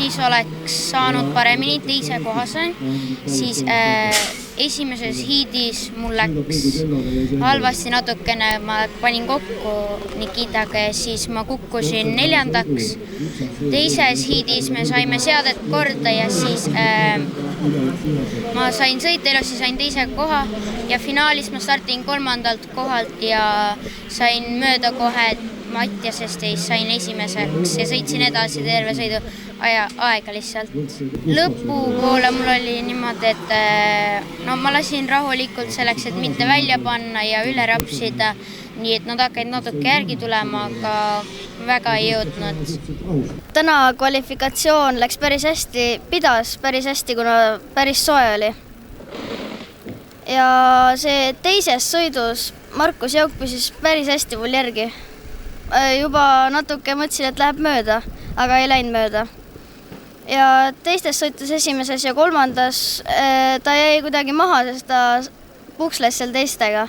finaalis oleks saanud paremini, teise koha sain, siis esimeses hiidis mul läks halvasti natukene, ma panin kokku Nikitaga ja siis ma kukkusin 4. Teises hiidis me saime seadet korda ja siis ma sain sõita ilusti, sain teise koha ja finaalis ma startin 3. kohalt ja sain mööda kohe Mattiasest ja sain esimeseks ja sõitsin edasi terve sõidu aega lihtsalt. Lõpupoole mul oli niimoodi, et ma lasin rahulikult selleks, et mitte välja panna ja üle rapsida, nii et nad hakkaid natuke järgi tulema, aga väga ei jõudnud. Täna kvalifikatsioon läks päris hästi, pidas päris hästi, kuna päris soe oli. Ja see teises sõidus Markus Jauk püsis päris hästi mul järgi. Juba natuke mõtlesin, et läheb mööda, aga ei läinud mööda. Ja teistes sõitus esimeses ja 3. ta jäi kuidagi maha, sest ta puksles seal teistega.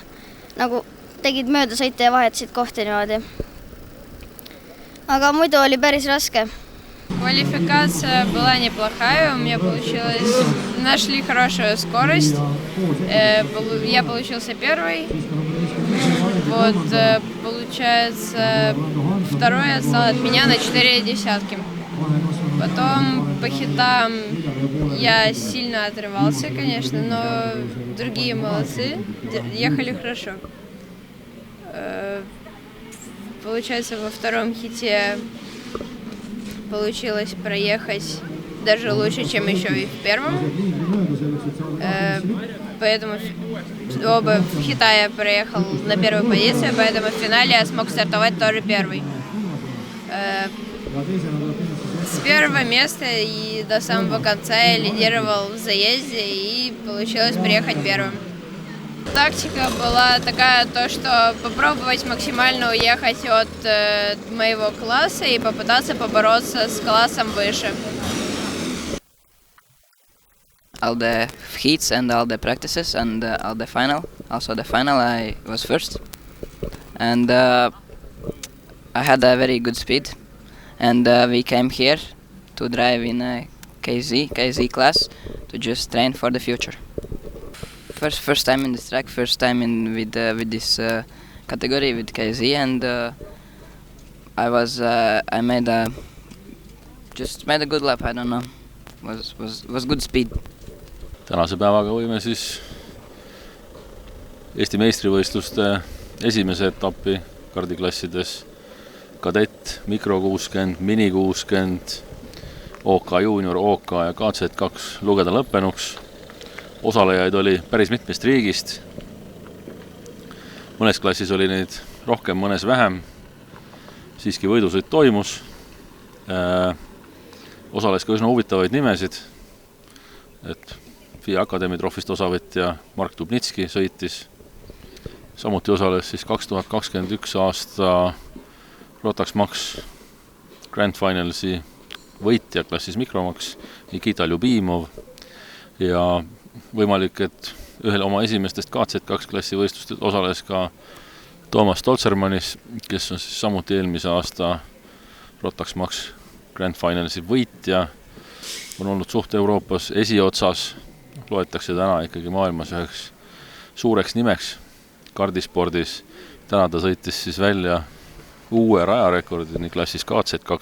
Nagu tegid mööda sõita ja vahetasid kohti niimoodi. Aga muidu oli päris raske. Квалификация была неплохая, у меня получилось, нашли хорошую скорость, я получился первый, вот, получается, второй отстал от меня на 4 десятки. Потом по хитам я сильно отрывался, конечно, но другие молодцы, ехали хорошо. Получается, во втором хите получилось проехать даже лучше, чем еще и в первом. Поэтому оба хита я проехал на первую позицию, поэтому в финале я смог стартовать тоже первый. С первого места и до самого конца я лидировал в заезде и получилось приехать первым. Тактика была такая, то, что попробовать максимально уехать от моего класса и попытаться побороться с классом выше. All the heats and all the practices and all the final. Also the final I was first. And I had a very good speed. And we came here to drive in a KZ class to just train for the future. First time in this track, first time with this category with KZ, and I made a good lap. I don't know, was good speed. Tänase päevaga võime siis Eesti meistrivõistluste esimese etappi kardiklassides kadett, mikro 60, mini 60, OK Junior, OK ja KZ2 lugeda lõppenuks. Osalejaid oli päris mitmest riigist. Mõnes klassis oli neid rohkem, mõnes vähem. Siiski võidusõit toimus. Osales ka üsna huvitavaid nimesid. Et FIA Akadeemi trofist osavõtja Mark Dubnitski sõitis. Samuti osales siis 2021 aasta Rotax Max Grand Finalsi võitja klassis Mikromax Nikita Ljubimov ja võimalik, et ühel oma esimestest KZ2 klassi võistlustest osales ka Toomas Stolzermanis, kes on siis samuti eelmise aasta Rotax Max Grand Finalsi võitja. On olnud suht Euroopas esiotsas, loetakse täna ikkagi maailmas üheks suureks nimeks kardispordis. Täna ta sõitis siis välja uue rajarekordi nii klassis KZ2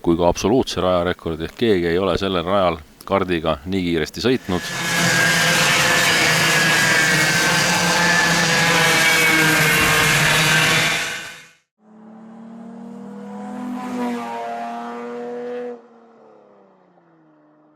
kui ka absoluutse rajarekordi. Keegi ei ole sellel rajal kardiga nii kiiresti sõitnud.